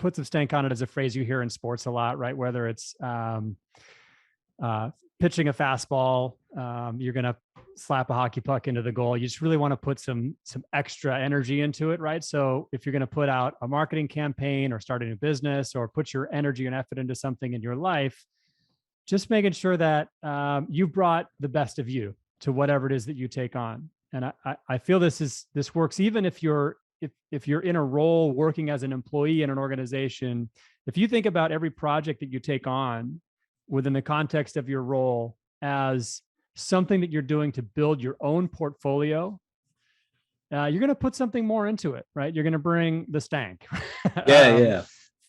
put some stank on it is a phrase you hear in sports a lot, right? Whether it's pitching a fastball, you're going to slap a hockey puck into the goal. You just really want to put some extra energy into it, right? So if you're going to put out a marketing campaign or start a new business or put your energy and effort into something in your life, just making sure that you brought the best of you to whatever it is that you take on. And I feel this works even if you're in a role working as an employee in an organization. If you think about every project that you take on within the context of your role as something that you're doing to build your own portfolio, you're going to put something more into it, right? You're going to bring the stank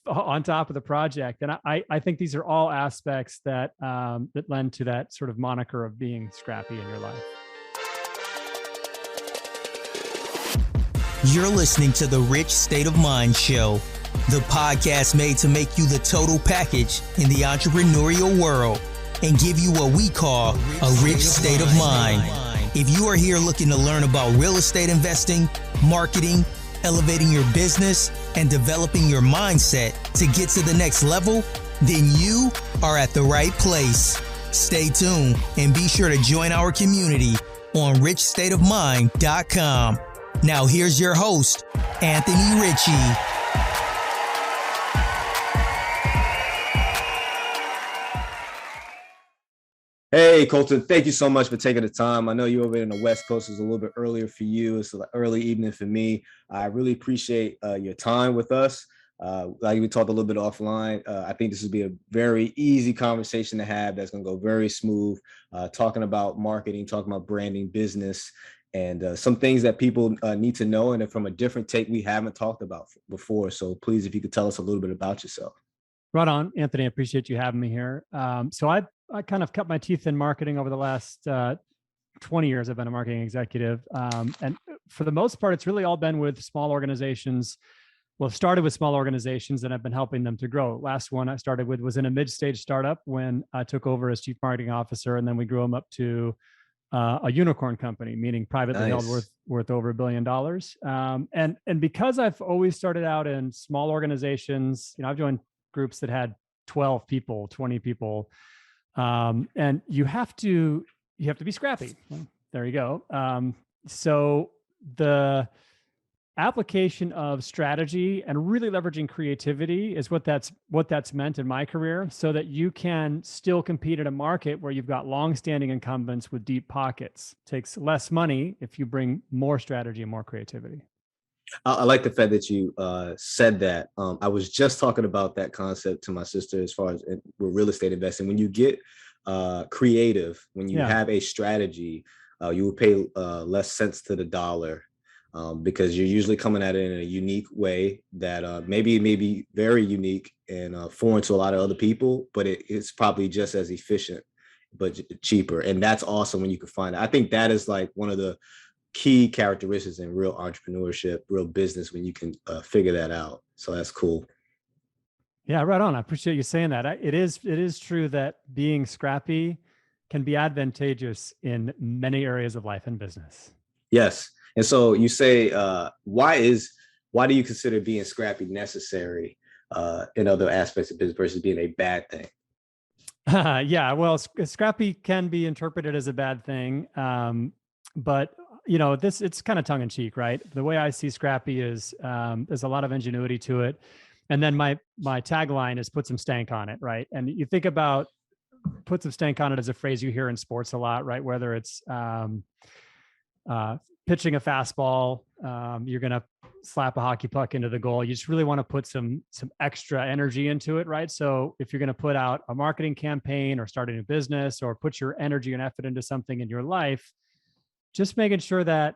on top of the project. And I think these are all aspects that lend to that sort of moniker of being scrappy in your life. You're listening to the Rich State of Mind Show, the podcast made to make you the total package in the entrepreneurial world and give you what we call a rich state of mind. If you are here looking to learn about real estate investing, marketing, elevating your business, and developing your mindset to get to the next level, then you are at the right place. Stay tuned and be sure to join our community on richstateofmind.com. Now here's your host, Anthony Ritchie. Hey, Colton, thank you so much for taking the time. I know you're over in the West Coast. It's a little bit earlier for you. It's an early evening for me. I really appreciate your time with us. Like we talked a little bit offline, I think this will be a very easy conversation to have that's going to go very smooth, talking about marketing, talking about branding, business, and some things that people need to know, and from a different take we haven't talked about before. So please, if you could tell us a little bit about yourself. Right on, Anthony. I appreciate you having me here. So I kind of cut my teeth in marketing over the last 20 years. I've been a marketing executive. And for the most part, it's really all been with small organizations. Well, it started with small organizations and I've been helping them to grow. Last one I started with was in a mid-stage startup when I took over as chief marketing officer, and then we grew them up to a unicorn company, meaning privately held, worth over $1 billion. And because I've always started out in small organizations, I've joined groups that had 12 people, 20 people, and you have to be scrappy. Well, there you go. So the application of strategy and really leveraging creativity is what that's meant in my career, so that you can still compete in a market where you've got long-standing incumbents with deep pockets. It takes less money if you bring more strategy and more creativity. I like the fact that you said that. I was just talking about that concept to my sister as far as with real estate investing. When you get creative, when you have a strategy, you will pay less cents to the dollar. Because you're usually coming at it in a unique way that maybe may be very unique and foreign to a lot of other people, but it's probably just as efficient, but cheaper. And that's awesome when you can find it. I think that is like one of the key characteristics in real entrepreneurship, real business, when you can figure that out. So that's cool. Yeah, right on. I appreciate you saying that. It is true that being scrappy can be advantageous in many areas of life and business. Yes. And so you say, why do you consider being scrappy necessary in other aspects of business versus being a bad thing? Yeah, well, scrappy can be interpreted as a bad thing, but it's kind of tongue in cheek, right? The way I see scrappy is there's a lot of ingenuity to it, and then my tagline is put some stank on it, right? And you think about put some stank on it as a phrase you hear in sports a lot, right? Whether it's pitching a fastball, you're going to slap a hockey puck into the goal. You just really want to put some extra energy into it, right? So if you're going to put out a marketing campaign or start a new business or put your energy and effort into something in your life, just making sure that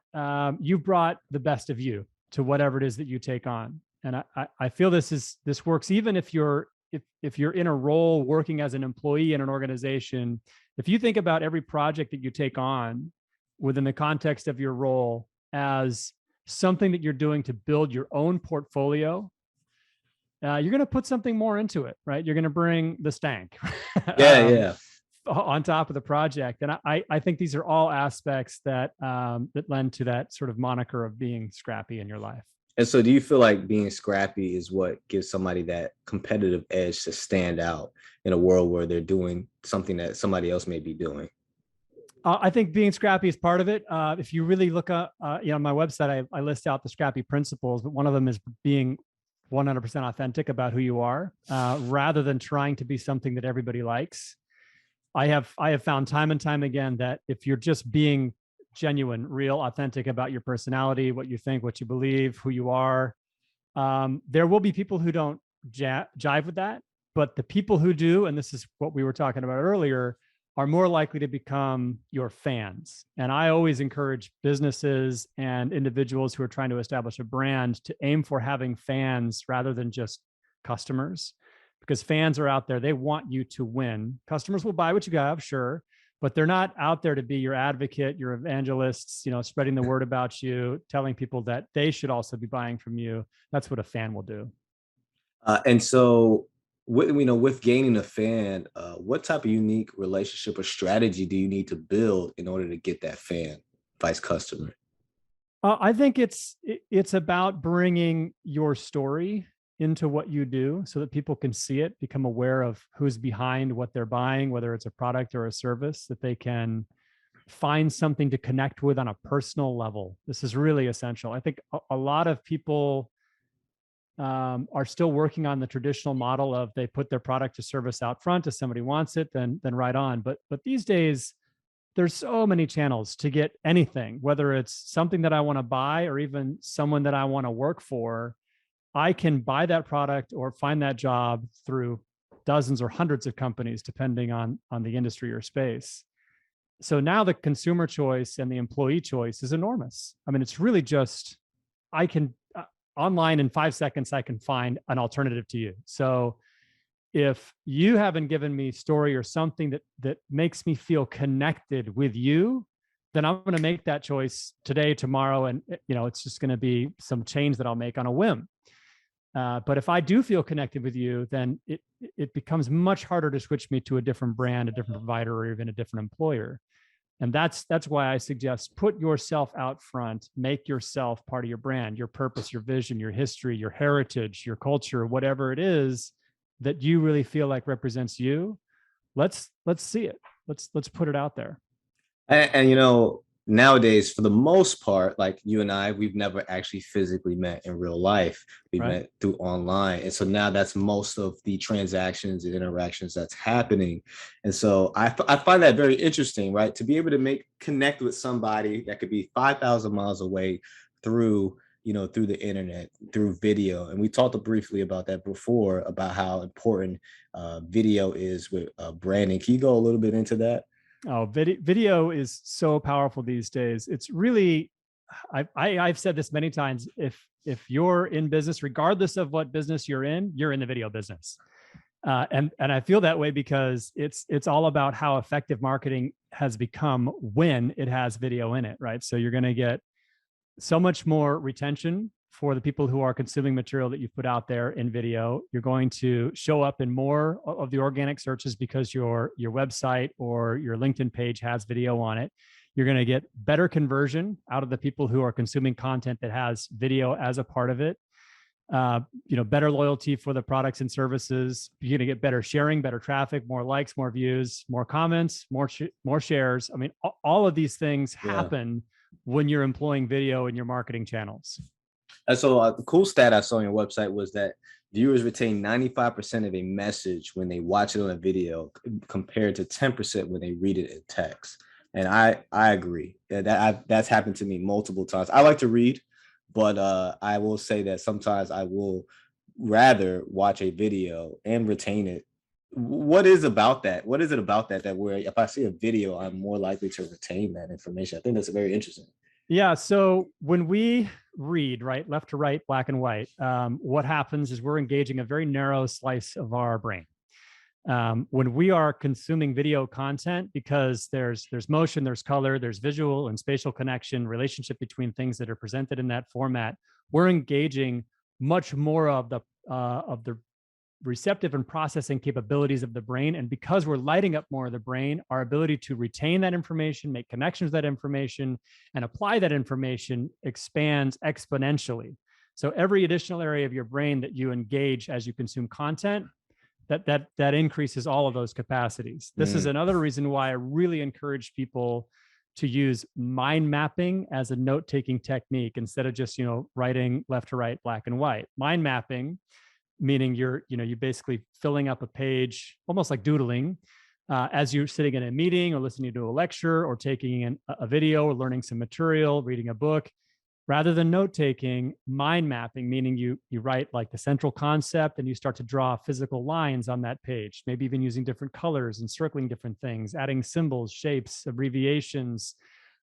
you brought the best of you to whatever it is that you take on. And I feel this works even if you're in a role working as an employee in an organization. If you think about every project that you take on within the context of your role as something that you're doing to build your own portfolio, you're going to put something more into it, right? You're going to bring the stank on top of the project. And I think these are all aspects that lend to that sort of moniker of being scrappy in your life. And so do you feel like being scrappy is what gives somebody that competitive edge to stand out in a world where they're doing something that somebody else may be doing? I think being scrappy is part of it. If you really look at, on my website, I list out the scrappy principles, but one of them is being 100% authentic about who you are, rather than trying to be something that everybody likes. I have found time and time again that if you're just being genuine, real, authentic about your personality, what you think, what you believe, who you are, there will be people who don't jive with that, but the people who do, and this is what we were talking about earlier, are more likely to become your fans. And I always encourage businesses and individuals who are trying to establish a brand to aim for having fans rather than just customers, because fans are out there. They want you to win. Customers will buy what you have, sure, but they're not out there to be your advocate, your evangelists, spreading the word about you, telling people that they should also be buying from you. That's what a fan will do. And so with gaining a fan, what type of unique relationship or strategy do you need to build in order to get that fan, vice customer? I think it's about bringing your story into what you do so that people can see it, become aware of who's behind what they're buying, whether it's a product or a service, that they can find something to connect with on a personal level. This is really essential. I think a lot of people are still working on the traditional model of they put their product or service out front. If somebody wants it, then right on. But these days, there's so many channels to get anything, whether it's something that I want to buy or even someone that I want to work for. I can buy that product or find that job through dozens or hundreds of companies, depending on the industry or space. So now the consumer choice and the employee choice is enormous. I mean, it's really just, I can online in 5 seconds, I can find an alternative to you. So if you haven't given me story or something that makes me feel connected with you, then I'm going to make that choice today, tomorrow. And, it's just going to be some change that I'll make on a whim. But if I do feel connected with you, then it becomes much harder to switch me to a different brand, a different provider, or even a different employer. And that's why I suggest put yourself out front, make yourself part of your brand, your purpose, your vision, your history, your heritage, your culture, whatever it is that you really feel like represents you. Let's see it. Let's put it out there. And nowadays, for the most part, like you and I, we've never actually physically met in real life. We met through online. And so now that's most of the transactions and interactions that's happening. And so I find that very interesting, right? To be able to connect with somebody that could be 5,000 miles away through the internet, through video. And we talked briefly about that before, about how important video is with branding. Can you go a little bit into that? Oh, video is so powerful these days. It's really, I've said this many times. If you're in business, regardless of what business you're in the video business. And I feel that way because it's all about how effective marketing has become when it has video in it, right? So you're going to get so much more retention for the people who are consuming material that you put out there in video. You're going to show up in more of the organic searches because your website or your LinkedIn page has video on it. You're going to get better conversion out of the people who are consuming content that has video as a part of it. Better loyalty for the products and services. You're going to get better sharing, better traffic, more likes, more views, more comments, more shares. I mean, all of these things happen when you're employing video in your marketing channels. And so the cool stat I saw on your website was that viewers retain 95% of a message when they watch it on a video compared to 10% when they read it in text. And I agree. That's happened to me multiple times. I like to read, but I will say that sometimes I will rather watch a video and retain it. What is about that? What is it about that where if I see a video, I'm more likely to retain that information? I think that's very interesting. Yeah. So when we read, right, left to right, black and white, what happens is we're engaging a very narrow slice of our brain. When we are consuming video content, because there's motion, there's color, there's visual and spatial connection, relationship between things that are presented in that format, we're engaging much more of the receptive and processing capabilities of the brain. And because we're lighting up more of the brain, our ability to retain that information, make connections with that information, and apply that information expands exponentially. So every additional area of your brain that you engage as you consume content, that increases all of those capacities. This is another reason why I really encourage people to use mind mapping as a note-taking technique instead of just, writing left to right, black and white. Mind mapping, meaning you're basically filling up a page, almost like doodling, as you're sitting in a meeting or listening to a lecture or taking a video or learning some material, reading a book. Rather than note-taking, mind mapping, meaning you write like the central concept and you start to draw physical lines on that page, maybe even using different colors and circling different things, adding symbols, shapes, abbreviations.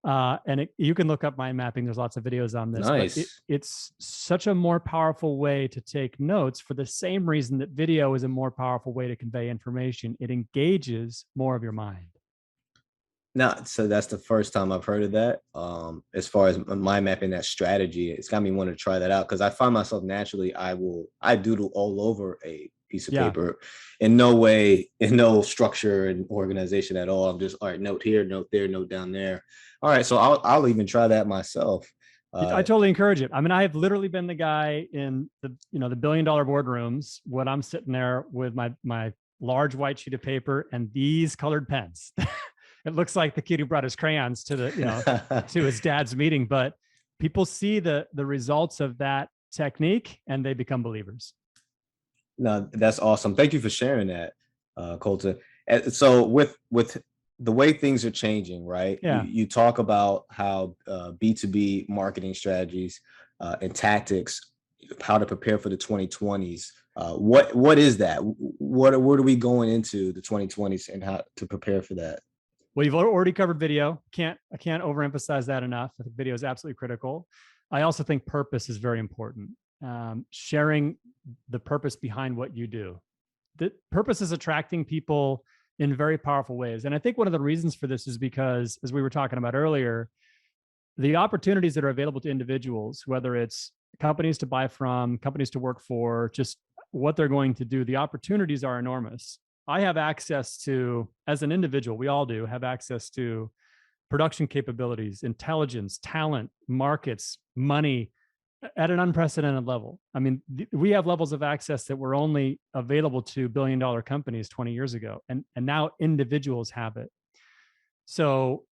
You can look up mind mapping. There's lots of videos on this. Nice. But it's such a more powerful way to take notes for the same reason that video is a more powerful way to convey information. It engages more of your mind. Now, so that's the first time I've heard of that. As far as mind mapping, that strategy, it's got me wanting to try that out because I find myself naturally, I doodle all over a piece of paper in no way, in no structure and organization at all. I'm just, all right, note here, note there, note down there. All right. So I'll even try that myself. I totally encourage it. I mean, I have literally been the guy in the $1 billion boardrooms when I'm sitting there with my large white sheet of paper and these colored pens. It looks like the kid who brought his crayons to the, to his dad's meeting, but people see the results of that technique and they become believers. No, that's awesome. Thank you for sharing that, Colton. So with the way things are changing, right? Yeah. You talk about how B2B marketing strategies and tactics, how to prepare for the 2020s. What is that? What are we going into the 2020s and how to prepare for that? Well, you've already covered video. I can't overemphasize that enough. I think video is absolutely critical. I also think purpose is very important. Sharing the purpose behind what you do. The purpose is attracting people in very powerful ways. And I think one of the reasons for this is because, as we were talking about earlier, the opportunities that are available to individuals, whether it's companies to buy from, companies to work for, just what they're going to do, the opportunities are enormous. I have access to, as an individual, we all do have access to production capabilities, intelligence, talent, markets, money at an unprecedented level. I mean, we have levels of access that were only available to billion-dollar companies 20 years ago, and now individuals have it. So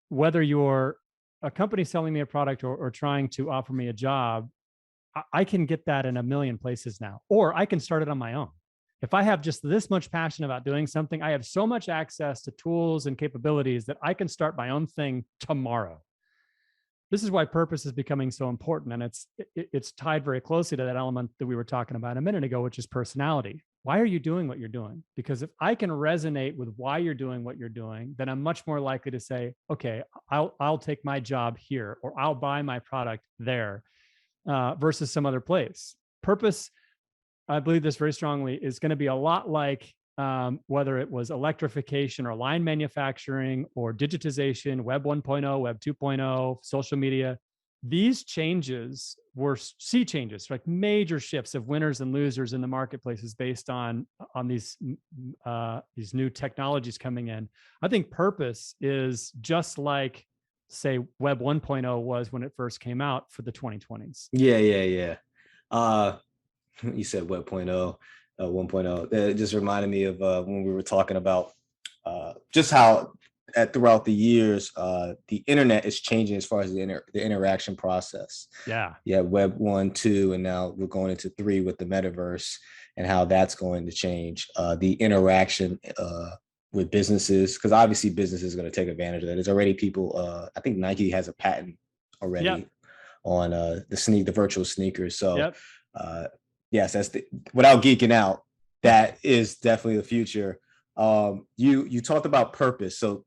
whether you're a company selling me a product or trying to offer me a job, I can get that in a million places now, or I can start it on my own. If I have just this much passion about doing something, I have so much access to tools and capabilities that I can start my own thing tomorrow. This is why purpose is becoming so important. And it's tied very closely to that element that we were talking about a minute ago, which is personality. Why are you doing what you're doing? Because if I can resonate with why you're doing what you're doing, then I'm much more likely to say, okay, I'll take my job here, or I'll buy my product there, versus some other place. Purpose, I believe this very strongly, is going to be a lot like whether it was electrification or line manufacturing or digitization, Web 1.0, Web 2.0, social media. These changes were sea changes, like major shifts of winners and losers in the marketplaces based on these new technologies coming in. I think purpose is just like, say, Web 1.0 was when it first came out for the 2020s. Yeah. You said Web 1.0. It just reminded me of when we were talking about just how throughout the years, the internet is changing as far as the interaction process. Yeah. Web 1, 2, and now we're going into 3 with the metaverse and how that's going to change the interaction with businesses, because obviously business is going to take advantage of that. There's already people, I think Nike has a patent already on the virtual sneakers. So yes, that's without geeking out, that is definitely the future. You talked about purpose. So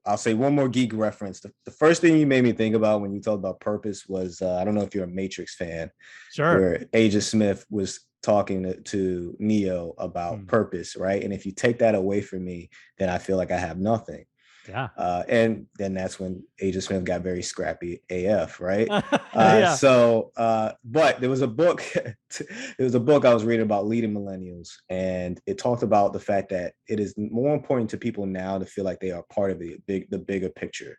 I'll say one more geek reference. The first thing you made me think about when you talked about purpose was, I don't know if you're a Matrix fan. Sure. Where Agent Smith was talking to Neo about purpose, right? And if you take that away from me, then I feel like I have nothing. Yeah. And then that's when Agent Smith got very scrappy AF, right? But there was a book, I was reading about leading millennials, and it talked about the fact that it is more important to people now to feel like they are part of the bigger picture.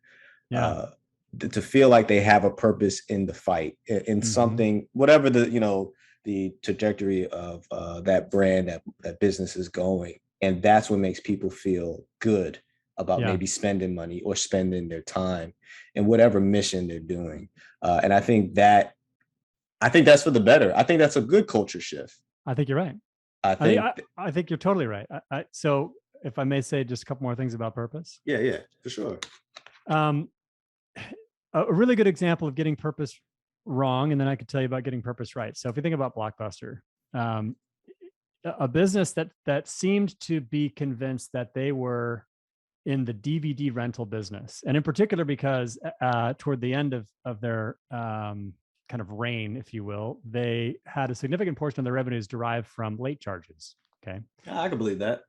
to feel like they have a purpose in the fight, in something, whatever the trajectory of that brand, that business is going. And that's what makes people feel good about maybe spending money or spending their time in whatever mission they're doing. And I think that's for the better. I think that's a good culture shift. I think you're right. I think you're totally right. So if I may say just a couple more things about purpose. Yeah, for sure. A really good example of getting purpose wrong, and then I could tell you about getting purpose right. So if you think about Blockbuster, a business that seemed to be convinced that they were in the DVD rental business, and in particular because toward the end of their kind of reign, if you will, they had a significant portion of their revenues derived from late charges. Okay, I can believe that.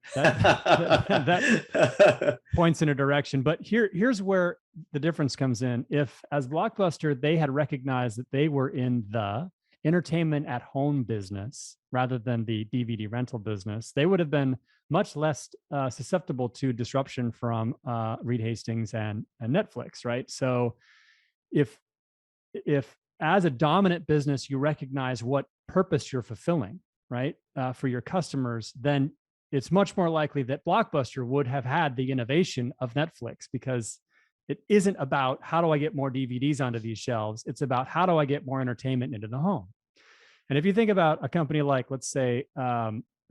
That points in a direction. But here's where the difference comes in. If, as Blockbuster, they had recognized that they were in the entertainment at home business rather than the DVD rental business, they would have been much less susceptible to disruption from Reed Hastings and Netflix, right? So if as a dominant business, you recognize what purpose you're fulfilling, right, for your customers, then it's much more likely that Blockbuster would have had the innovation of Netflix, because it isn't about how do I get more DVDs onto these shelves. It's about how do I get more entertainment into the home. And if you think about a company like, let's say,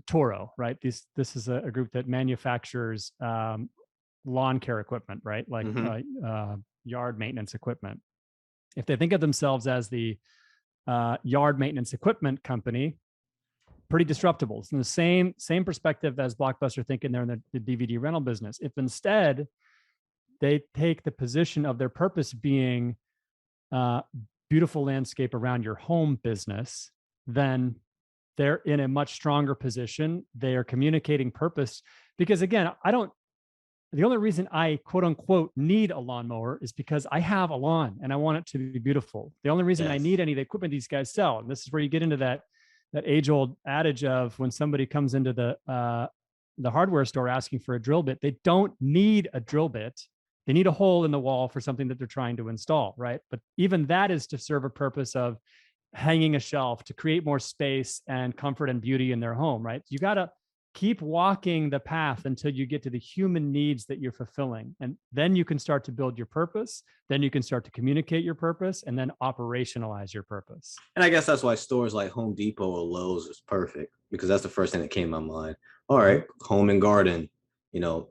Toro, right? This is a group that manufactures lawn care equipment, right? Like yard maintenance equipment. If they think of themselves as the yard maintenance equipment company, pretty disruptible. It's in the same perspective as Blockbuster thinking they're in the DVD rental business. If instead they take the position of their purpose being beautiful landscape around your home business, then they're in a much stronger position. They are communicating purpose, because again, the only reason I quote unquote need a lawnmower is because I have a lawn and I want it to be beautiful. The only reason I need any of the equipment these guys sell, and this is where you get into that age-old adage of when somebody comes into the hardware store asking for a drill bit, they don't need a drill bit. They need a hole in the wall for something that they're trying to install, right? But even that is to serve a purpose of hanging a shelf to create more space and comfort and beauty in their home, right? You got to keep walking the path until you get to the human needs that you're fulfilling. And then you can start to build your purpose. Then you can start to communicate your purpose and then operationalize your purpose. And I guess that's why stores like Home Depot or Lowe's is perfect, because that's the first thing that came to my mind. All right, home and garden,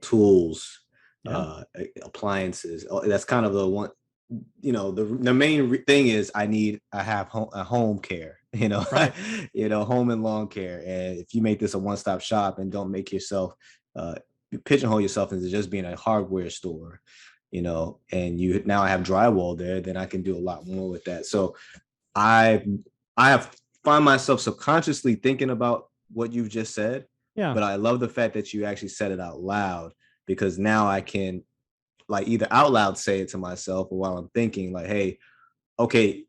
tools, appliances. That's kind of the one, the main thing is I have a home care, right. Home and lawn care. And if you make this a one-stop shop and don't make yourself pigeonhole yourself into just being a hardware store, and you now I have drywall there, then I can do a lot more with that. So I have find myself subconsciously thinking about what you've just said. Yeah. But I love the fact that you actually said it out loud, because now I can like either out loud say it to myself, or while I'm thinking like, hey, okay,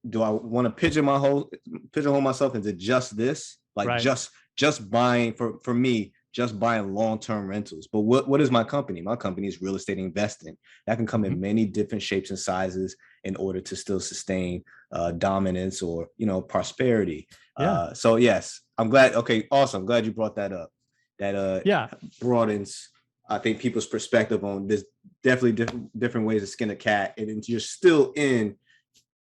do I want to pigeonhole myself into just this? Like right. just buying for me, just buying long-term rentals. But what is my company? My company is real estate investing. That can come in many different shapes and sizes in order to still sustain dominance or, prosperity. Yeah. So yes, I'm glad. Okay, awesome. I'm glad you brought that up. That broadens, I think, people's perspective on this. Definitely different ways to skin a cat. And you're still in.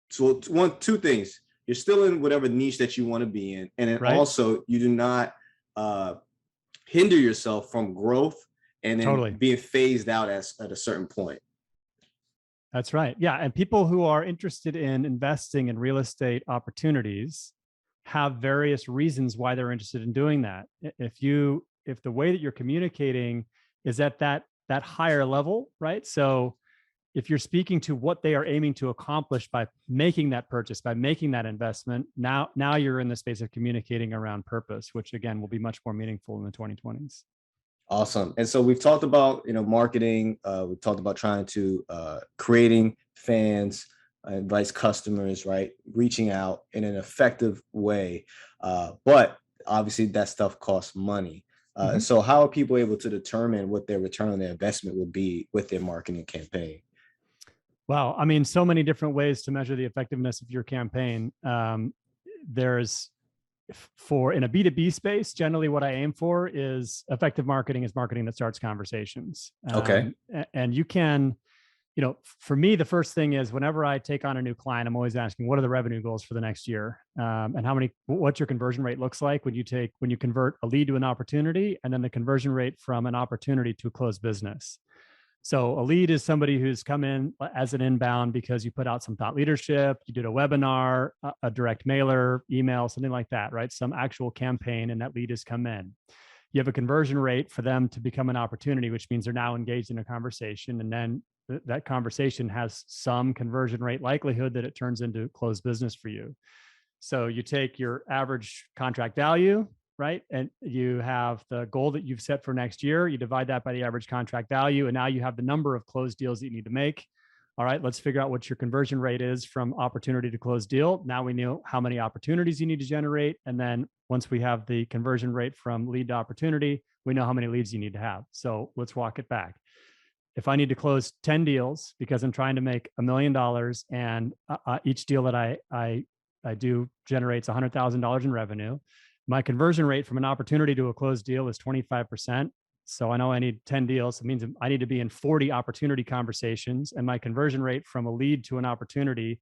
So two things. You're still in whatever niche that you want to be in. And then also you do not hinder yourself from growth and then being phased out at a certain point. That's right. Yeah. And people who are interested in investing in real estate opportunities have various reasons why they're interested in doing that. If the way that you're communicating is at that higher level, right? So if you're speaking to what they are aiming to accomplish by making that purchase, by making that investment, now you're in the space of communicating around purpose, which again will be much more meaningful in the 2020s. Awesome. And so we've talked about, marketing. We've talked about trying to creating fans, advice customers, right? Reaching out in an effective way. But obviously that stuff costs money. So how are people able to determine what their return on their investment will be with their marketing campaign? Wow. I mean, so many different ways to measure the effectiveness of your campaign. There's in a B2B space, generally what I aim for is effective marketing is marketing that starts conversations. Okay. And you can, for me, the first thing is whenever I take on a new client, I'm always asking, what are the revenue goals for the next year? And what's your conversion rate looks like when you convert a lead to an opportunity, and then the conversion rate from an opportunity to a closed business. So a lead is somebody who's come in as an inbound because you put out some thought leadership, you did a webinar, a direct mailer, email, something like that, right? Some actual campaign, and that lead has come in. You have a conversion rate for them to become an opportunity, which means they're now engaged in a conversation. And then that conversation has some conversion rate likelihood that it turns into closed business for you. So you take your average contract value, right? And you have the goal that you've set for next year. You divide that by the average contract value. And now you have the number of closed deals that you need to make. All right, let's figure out what your conversion rate is from opportunity to closed deal. Now we know how many opportunities you need to generate. And then once we have the conversion rate from lead to opportunity, we know how many leads you need to have. So let's walk it back. If I need to close 10 deals because I'm trying to make $1 million and each deal that I do generates $100,000 in revenue, my conversion rate from an opportunity to a closed deal is 25%. So I know I need 10 deals. It means I need to be in 40 opportunity conversations, and my conversion rate from a lead to an opportunity,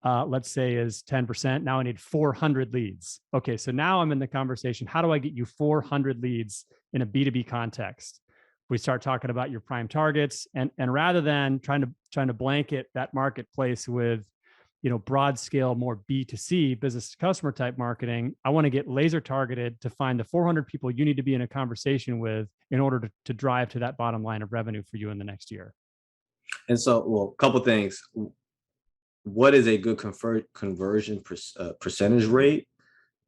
let's say, is 10%. Now I need 400 leads. Okay, so now I'm in the conversation. How do I get you 400 leads in a B2B context? We start talking about your prime targets, and rather than trying to blanket that marketplace with, broad scale, more B2C, business to customer type marketing, I want to get laser targeted to find the 400 people you need to be in a conversation with in order to drive to that bottom line of revenue for you in the next year. And so, well, a couple things. What is a good conversion percentage rate?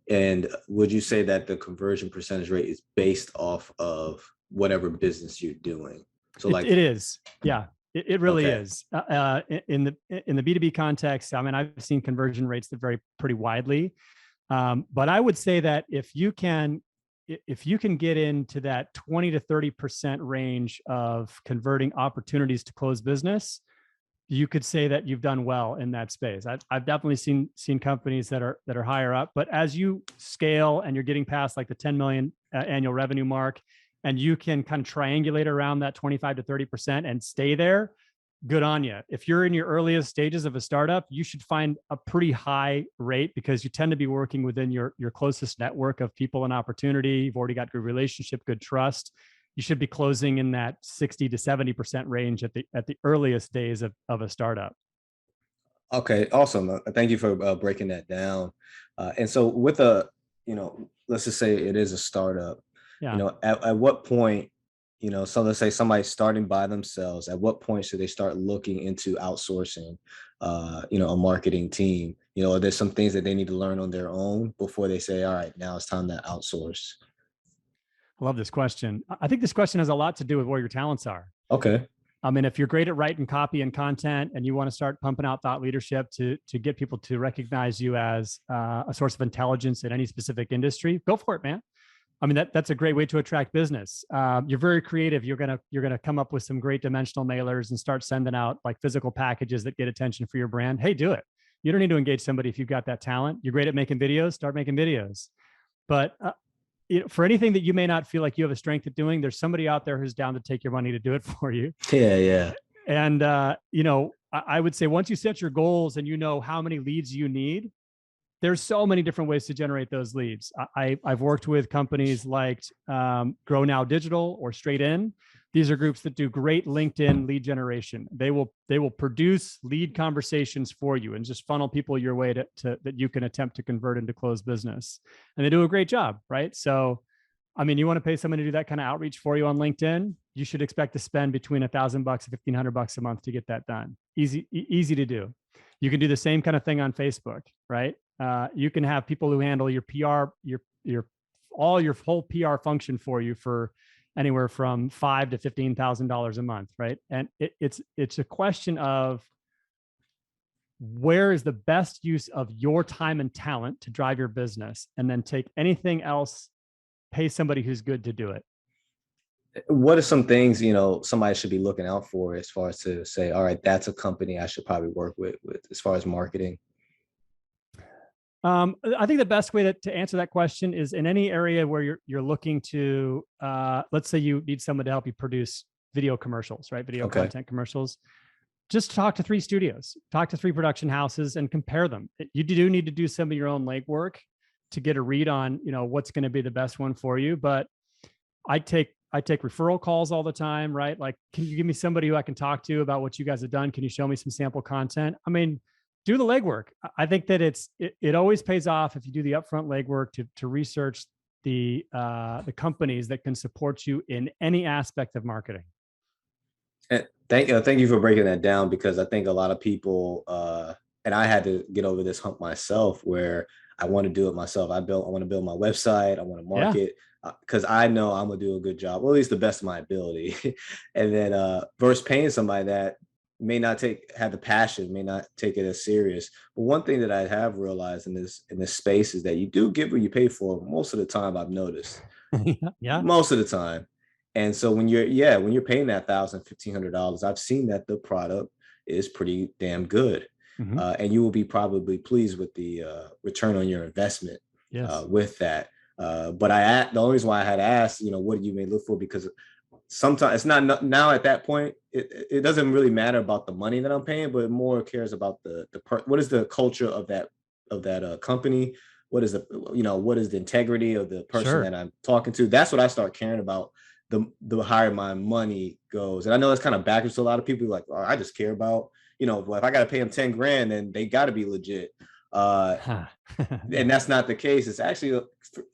And would you say that the conversion percentage rate is based off of whatever business you're doing? So it is. Yeah. It really Okay. is. In the B2B context, I mean, I've seen conversion rates that vary pretty widely. But I would say that if you can get into that 20 to 30% range of converting opportunities to close business, you could say that you've done well in that space. I've definitely seen companies that are higher up, but as you scale and you're getting past like the 10 million annual revenue mark, and you can kind of triangulate around that 25 to 30% and stay there, good on you. If you're in your earliest stages of a startup, you should find a pretty high rate because you tend to be working within your closest network of people and opportunity. You've already got good relationship, good trust. You should be closing in that 60 to 70% range at the earliest days of a startup. Okay, awesome. Thank you for breaking that down. And so with let's just say it is a startup. Yeah. At what point, so let's say somebody's starting by themselves, at what point should they start looking into outsourcing, a marketing team? Are there some things that they need to learn on their own before they say, all right, now it's time to outsource? I love this question. I think this question has a lot to do with where your talents are. Okay. I mean, if you're great at writing copy and content and you want to start pumping out thought leadership to get people to recognize you as a source of intelligence in any specific industry, go for it, man. I mean, that's a great way to attract business. You're very creative. You're gonna come up with some great dimensional mailers and start sending out like physical packages that get attention for your brand. Hey, do it. You don't need to engage somebody if you've got that talent. You're great at making videos. Start making videos. But for anything that you may not feel like you have a strength at doing, there's somebody out there who's down to take your money to do it for you. Yeah. And I would say once you set your goals and you know how many leads you need, there's so many different ways to generate those leads. I've worked with companies like Grow Now Digital or Straight In. These are groups that do great LinkedIn lead generation. They will produce lead conversations for you and just funnel people your way to that you can attempt to convert into closed business. And they do a great job, right? So, I mean, you want to pay someone to do that kind of outreach for you on LinkedIn, you should expect to spend between $1,000 and $1,500 a month to get that done. Easy to do. You can do the same kind of thing on Facebook, right? You can have people who handle your PR, your whole PR function for you for anywhere from $5,000 to $15,000 a month, right? And it's a question of where is the best use of your time and talent to drive your business, and then take anything else, pay somebody who's good to do it. What are some things, somebody should be looking out for as far as to say, all right, that's a company I should probably work with as far as marketing? I think the best way to answer that question is in any area where you're looking to, let's say you need someone to help you produce video commercials, right? Video Okay. content commercials. Just talk to 3 studios, talk to 3 production houses and compare them. You do need to do some of your own legwork to get a read on, what's going to be the best one for you. But I take referral calls all the time, right? Like, can you give me somebody who I can talk to about what you guys have done? Can you show me some sample content? I mean, do the legwork. I think that it always pays off if you do the upfront legwork to research the companies that can support you in any aspect of marketing. And thank you for breaking that down, because I think a lot of people, and I had to get over this hump myself, where I want to do it myself. I want to build my website. I want to market, because I know I'm gonna do a good job, or at least the best of my ability. And then versus paying somebody that may not have the passion, may not take it as serious. But one thing that I have realized in this space is that you do get what you pay for most of the time. I've noticed. Yeah. Most of the time. And so when you're paying that $1,000, $1,500, I've seen that the product is pretty damn good. Mm-hmm. And you will be probably pleased with the return on your investment. Yes. With that. But the only reason why I had asked, what do you may look for? Because sometimes it's not now at that point, it doesn't really matter about the money that I'm paying, but it more cares about what is the culture of that company? What is what is the integrity of the person that I'm talking to? That's what I start caring about. The higher my money goes. And I know it's kind of backwards to a lot of people, like, oh, I just care about, well, if I got to pay them 10 grand, then they got to be legit. And that's not the case. It's actually,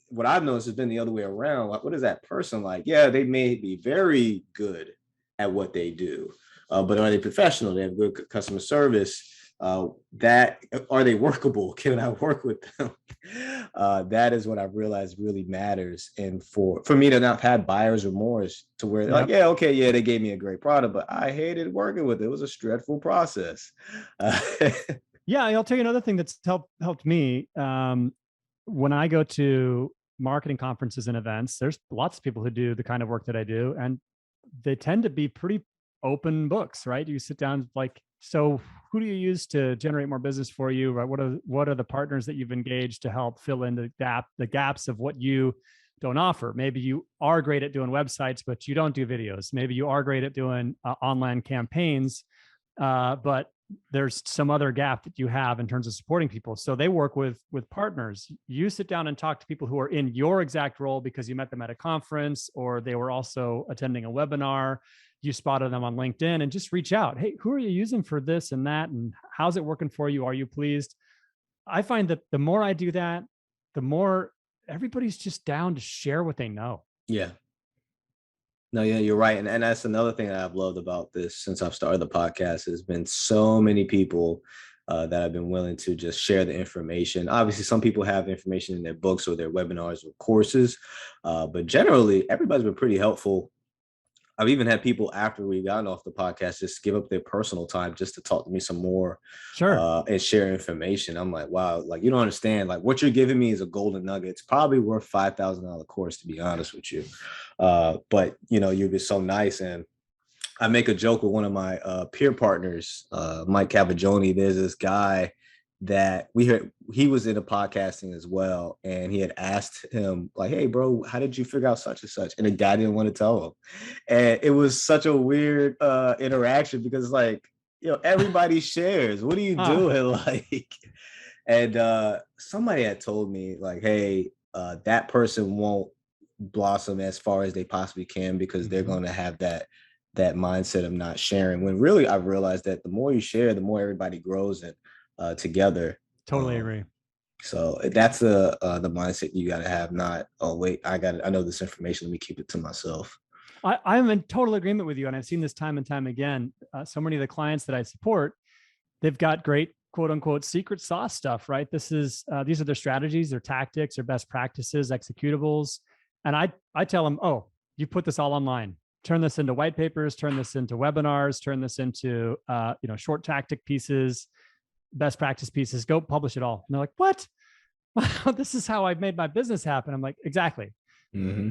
what I've noticed has been the other way around. Like, what is that person like? Yeah, they may be very good at what they do, but are they professional? They have good customer service. That are they workable? Can I work with them? That is what I've realized really matters. And for me to not have buyer's remorse, to where they're like, yeah, okay, yeah, they gave me a great product, but I hated working with it. It was a stressful process. Yeah, I'll tell you another thing that's helped me. When I go to marketing conferences and events, there's lots of people who do the kind of work that I do, and they tend to be pretty open books, right? You sit down, like, so who do you use to generate more business for you? Right? What are the partners that you've engaged to help fill in the gaps of what you don't offer? Maybe you are great at doing websites, but you don't do videos. Maybe you are great at doing online campaigns, but there's some other gap that you have in terms of supporting people. So they work with partners. You sit down and talk to people who are in your exact role because you met them at a conference, or they were also attending a webinar. You spotted them on LinkedIn, and just reach out. Hey, who are you using for this and that? And how's it working for you? Are you pleased? I find that the more I do that, the more everybody's just down to share what they know. Yeah. No, yeah, you're right. And that's another thing that I've loved about this since I've started the podcast. There's been so many people that have been willing to just share the information. Obviously, some people have information in their books or their webinars or courses, but generally, everybody's been pretty helpful. I've even had people after we've gotten off the podcast just give up their personal time just to talk to me some more, and share information. I'm like, wow, like, you don't understand. Like, what you're giving me is a golden nugget. It's probably worth $5,000 course, to be honest with you. But you've been so nice. And I make a joke with one of my peer partners, Mike Cavagioni. There's this guy that he was into podcasting as well, and he had asked him, like, hey bro, how did you figure out such and such? And the guy didn't want to tell him. And it was such a weird interaction, because, like, everybody shares. What are you doing? Like, and somebody had told me, like, hey, that person won't blossom as far as they possibly can, because they're going to have that mindset of not sharing, when really I've realized that the more you share, the more everybody grows and together. Totally agree. So that's the mindset you got to have. Not, oh wait, I know this information, let me keep it to myself. I'm in total agreement with you, and I've seen this time and time again. So many of the clients that I support, they've got great quote unquote secret sauce stuff, right? These are their strategies, their tactics, their best practices, executables, and I tell them, oh, you put this all online. Turn this into white papers. Turn this into webinars. Turn this into short tactic pieces, best practice pieces. Go publish it all. And they're like, what? Wow, this is how I've made my business happen. I'm like, exactly. Mm-hmm.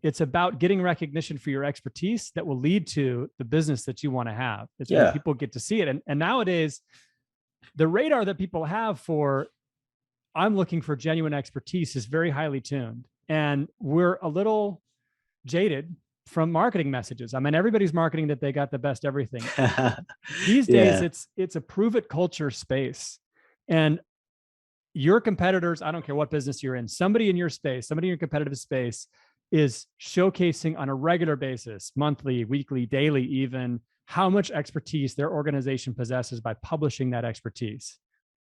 It's about getting recognition for your expertise that will lead to the business that you want to have. It's when Yeah. people get to see it. And nowadays, the radar that people have for, I'm looking for genuine expertise, is very highly tuned. And we're a little jaded from marketing messages. I mean, everybody's marketing that they got the best everything. These days, it's a prove it culture space. And your competitors, I don't care what business you're in, somebody in your space, somebody in your competitive space is showcasing on a regular basis, monthly, weekly, daily, even, how much expertise their organization possesses by publishing that expertise.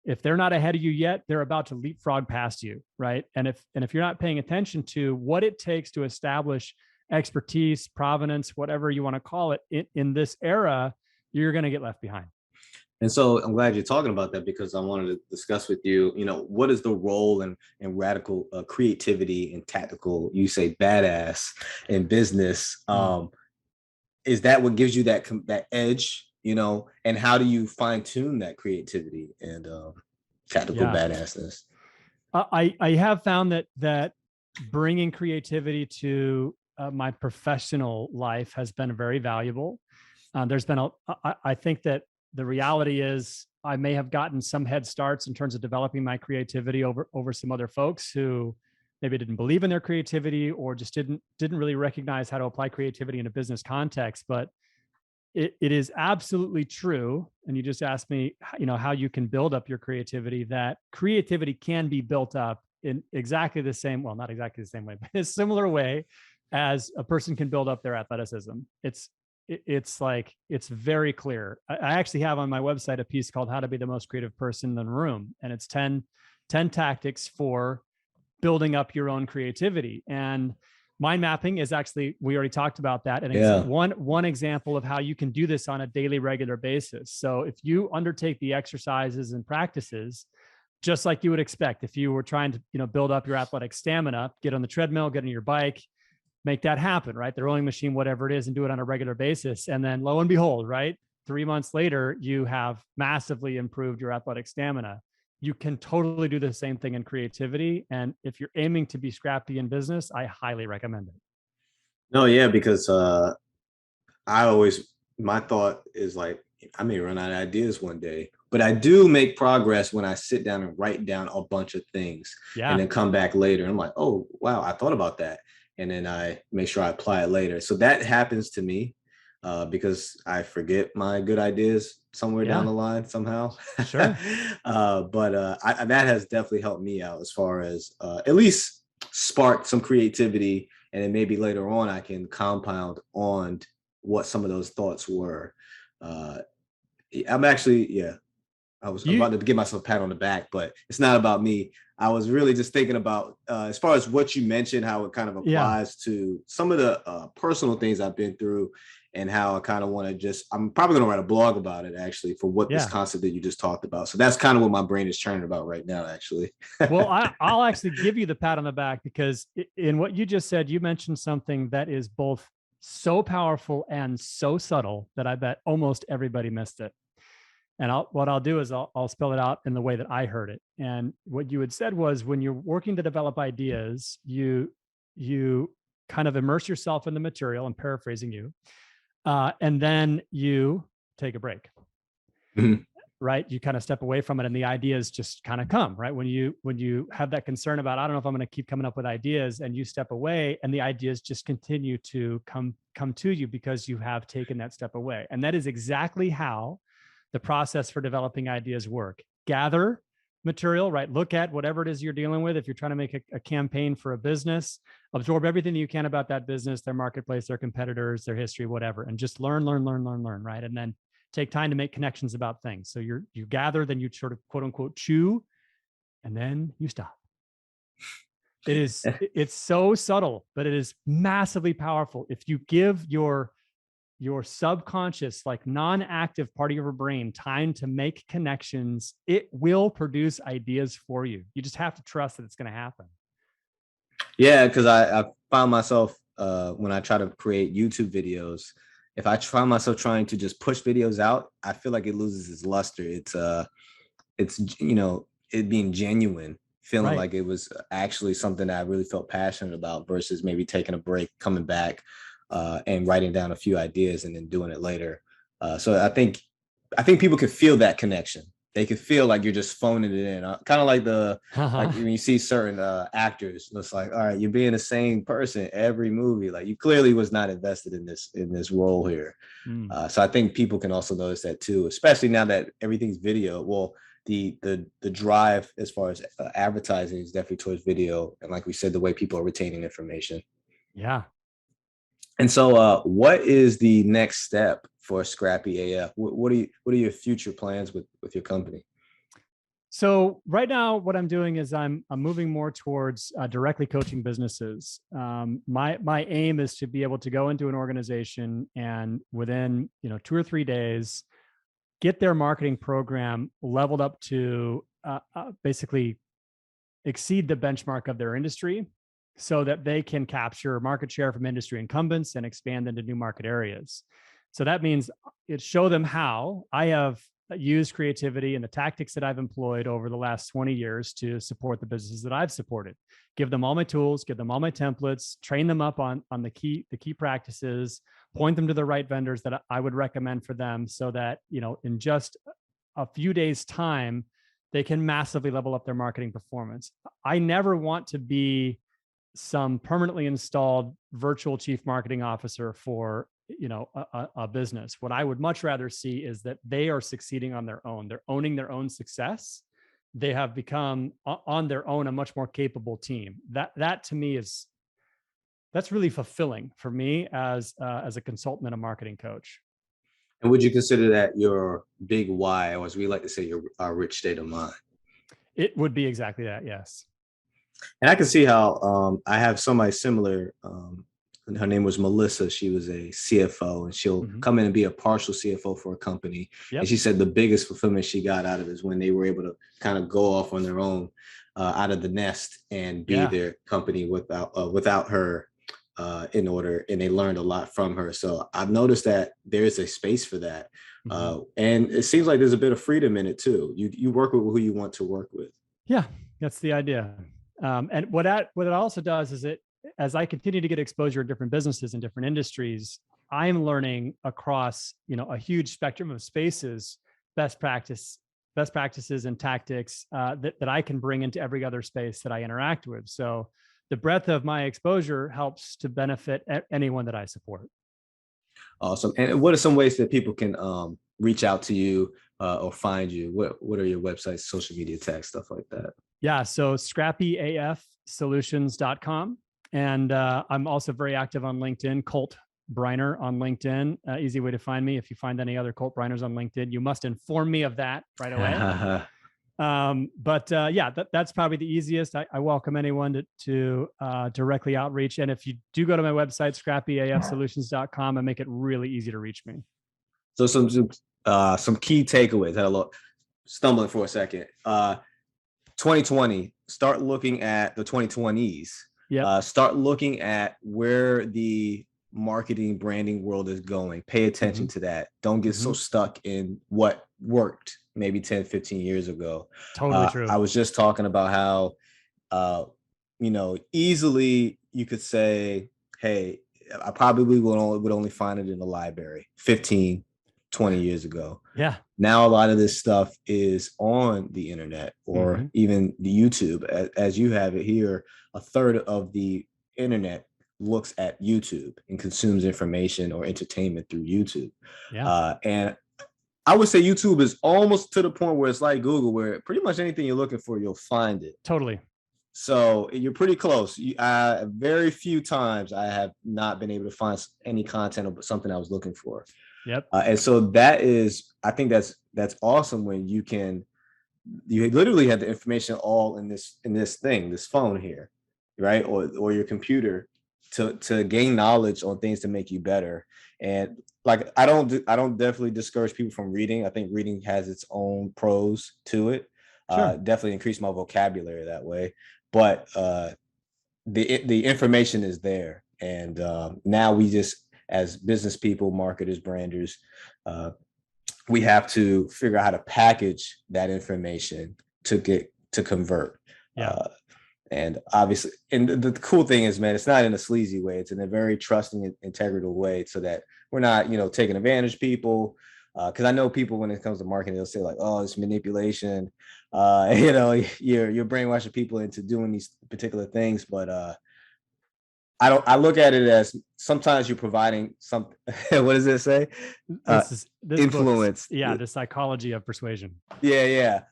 If they're not ahead of you yet, they're about to leapfrog past you, right? And if you're not paying attention to what it takes to establish expertise, provenance, whatever you want to call it, in this era, you're going to get left behind. And so I'm glad you're talking about that, because I wanted to discuss with you, what is the role and radical creativity and tactical, you say badass in business. Is that what gives you that edge, and how do you fine tune that creativity and tactical badassness? I have found that bringing creativity to my professional life has been very valuable. There's been I think that the reality is I may have gotten some head starts in terms of developing my creativity over some other folks who maybe didn't believe in their creativity or just didn't really recognize how to apply creativity in a business context. But it is absolutely true. And you just asked me, how you can build up your creativity, that creativity can be built up in exactly the same, well, not exactly the same way, but in a similar way as a person can build up their athleticism. It's very clear. I actually have on my website a piece called How to Be the Most Creative Person in the Room. And it's 10 tactics for building up your own creativity. And mind mapping is actually, we already talked about that. And one example of how you can do this on a daily, regular basis. So if you undertake the exercises and practices, just like you would expect, if you were trying to, build up your athletic stamina, get on the treadmill, get on your bike, make that happen, right? The rowing machine, whatever it is, and do it on a regular basis. And then lo and behold, right? 3 months later, you have massively improved your athletic stamina. You can totally do the same thing in creativity. And if you're aiming to be scrappy in business, I highly recommend it. No, yeah, because my thought is like, I may run out of ideas one day, but I do make progress when I sit down and write down a bunch of things and then come back later. And I'm like, oh, wow, I thought about that. And then I make sure I apply it later. So that happens to me because I forget my good ideas somewhere down the line somehow. Sure. But that has definitely helped me out as far as at least spark some creativity. And then maybe later on, I can compound on what some of those thoughts were. I'm actually, I was about to give myself a pat on the back, but it's not about me. I was really just thinking about, as far as what you mentioned, how it kind of applies to some of the personal things I've been through and how I kind of want to I'm probably going to write a blog about it actually for what this concept that you just talked about. So that's kind of what my brain is churning about right now, actually. Well, I'll actually give you the pat on the back because in what you just said, you mentioned something that is both so powerful and so subtle that I bet almost everybody missed it. And what I'll do is I'll spell it out in the way that I heard it. And what you had said was when you're working to develop ideas, you kind of immerse yourself in the material, I'm paraphrasing you, and then you take a break, right? You kind of step away from it and the ideas just kind of come, right? When you have that concern about, I don't know if I'm going to keep coming up with ideas, and you step away and the ideas just continue to come to you because you have taken that step away. And that is exactly how the process for developing ideas work. Gather material, right? Look at whatever it is you're dealing with. If you're trying to make a campaign for a business, absorb everything you can about that business, their marketplace, their competitors, their history, whatever, and just learn, right? And then take time to make connections about things. So you gather, then you sort of quote unquote chew, and then you stop. It's so subtle, but it is massively powerful. If you give your subconscious, like non-active part of your brain time to make connections, it will produce ideas for you. You just have to trust that it's going to happen. Yeah, because I found myself when I try to create YouTube videos, if I find myself trying to just push videos out, I feel like it loses its luster. It's it being genuine feeling Right. like it was actually something that I really felt passionate about versus maybe taking a break, coming back, and writing down a few ideas and then doing it later. So I think people could feel that connection. They could feel like you're just phoning it in, kind of like when you see certain actors. It's like, all right, you're being the same person every movie. Like you clearly was not invested in this role here. So I think people can also notice that too, especially now that everything's video. Well, the drive as far as advertising is definitely towards video, and like we said, the way people are retaining information. Yeah. And so, what is the next step for Scrappy AF? What are your future plans with your company? So right now, what I'm doing is I'm moving more towards directly coaching businesses. My aim is to be able to go into an organization and within 2 or 3 days, get their marketing program leveled up to basically exceed the benchmark of their industry, so that they can capture market share from industry incumbents and expand into new market areas. So that means it show them how I have used creativity and the tactics that I've employed over the last 20 years to support the businesses that I've supported. Give them all my tools, give them all my templates, train them up on the key practices, point them to the right vendors that I would recommend for them, so that, in just a few days' time, they can massively level up their marketing performance. I never want to be some permanently installed virtual chief marketing officer for a business. What I would much rather see is that they are succeeding on their own. They're owning their own success. They have become on their own a much more capable team. That to me that's really fulfilling for me as a consultant and a marketing coach. And would you consider that your big why, or as we like to say, your rich state of mind? It would be exactly that. Yes. And I can see how I have somebody similar. And her name was Melissa. She was a CFO, and she'll come in and be a partial CFO for a company. Yep. And she said the biggest fulfillment she got out of it is when they were able to kind of go off on their own out of the nest and be their company without her in order. And they learned a lot from her. So I've noticed that there is a space for that. And it seems like there's a bit of freedom in it too. You work with who you want to work with. Yeah, that's the idea. And what it also does is as I continue to get exposure to different businesses and different industries, I'm learning across, a huge spectrum of spaces, best practices and tactics that I can bring into every other space that I interact with. So the breadth of my exposure helps to benefit anyone that I support. Awesome. And what are some ways that people can reach out to you or find you? What are your websites, social media tags, stuff like that? Yeah. So scrappyafsolutions.com. And I'm also very active on LinkedIn, Colton Briner on LinkedIn. Easy way to find me. If you find any other Colton Briners on LinkedIn, you must inform me of that right away. That's probably the easiest. I welcome anyone to directly outreach. And if you do go to my website, scrappyafsolutions.com, I make it really easy to reach me. So some key takeaways. I had a lot stumbling for a second. 2020, start looking at the 2020s. Yeah. Start looking at where the marketing branding world is going. Pay attention to that. Don't get so stuck in what worked maybe 10, 15 years ago. Totally true. I was just talking about how, easily you could say, hey, I probably would only find it in the library 15, 20 years ago. Yeah. Now a lot of this stuff is on the internet or even the YouTube. As you have it here, a third of the internet looks at YouTube and consumes information or entertainment through YouTube. Yeah. And I would say YouTube is almost to the point where it's like Google, where pretty much anything you're looking for, you'll find it. Totally. So you're pretty close. Very few times I have not been able to find any content of something I was looking for. Yep. And so I think that's awesome when you literally have the information all in this phone here, right? Or your computer to gain knowledge on things to make you better. And like, I don't definitely discourage people from reading. I think reading has its own pros to it. Sure. Definitely increase my vocabulary that way. But the information is there. And now we just, as business people, marketers, branders, we have to figure out how to package that information to convert. Yeah. And obviously, and the cool thing is, man, it's not in a sleazy way. It's in a very trusting and integral way, so that we're not, taking advantage of people. Because I know people, when it comes to marketing, they'll say like, "Oh, it's manipulation." You're brainwashing people into doing these particular things. But I look at it as sometimes you're providing some. What does it say? This Influence. The psychology of persuasion. Yeah.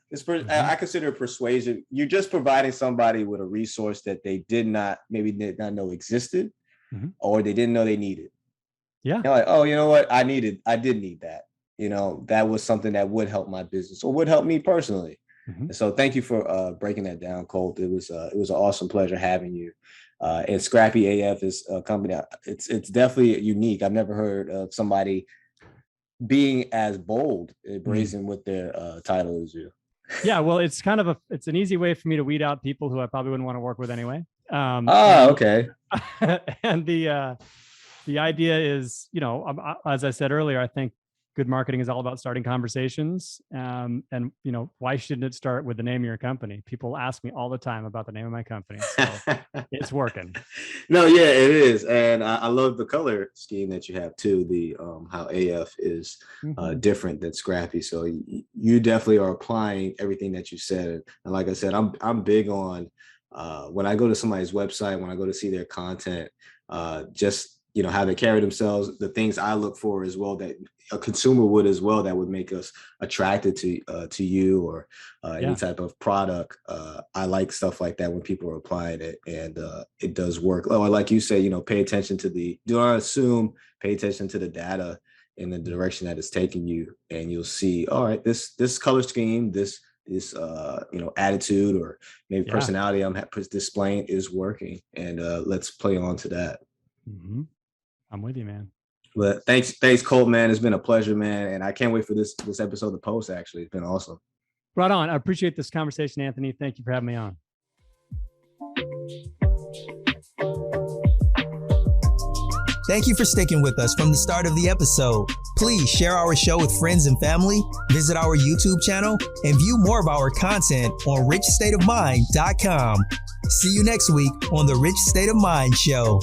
I consider persuasion. You're just providing somebody with a resource that they did not know existed, or they didn't know they needed. Yeah. They're like, oh, you know what? I did need that. That was something that would help my business or would help me personally. And so thank you for breaking that down, Colt. It was an awesome pleasure having you. And Scrappy AF is a company. It's definitely unique. I've never heard of somebody being as bold and brazen with their title as you. Yeah, well, it's kind of it's an easy way for me to weed out people who I probably wouldn't want to work with anyway. Okay. And the idea is, as I said earlier, I think good marketing is all about starting conversations. And why shouldn't it start with the name of your company? People ask me all the time about the name of my company. So it's working. No, yeah, it is. And I love the color scheme that you have too. The how AF is different than Scrappy. So you definitely are applying everything that you said. And like I said, I'm big on when I go to somebody's website, when I go to see their content, just how they carry themselves, the things I look for as well, that a consumer would as well, that would make us attracted to you or any type of product. I like stuff like that when people are applying it, and it does work. Or like you say, pay attention to do not assume, pay attention to the data in the direction that it's taking you, and you'll see, all right, this color scheme, this attitude or maybe personality I'm displaying is working, and let's play on to that. I'm with you, man. But thanks, Colt, man. It's been a pleasure, man. And I can't wait for this episode to post, actually. It's been awesome. Right on. I appreciate this conversation, Anthony. Thank you for having me on. Thank you for sticking with us from the start of the episode. Please share our show with friends and family, visit our YouTube channel, and view more of our content on richstateofmind.com. See you next week on the Rich State of Mind Show.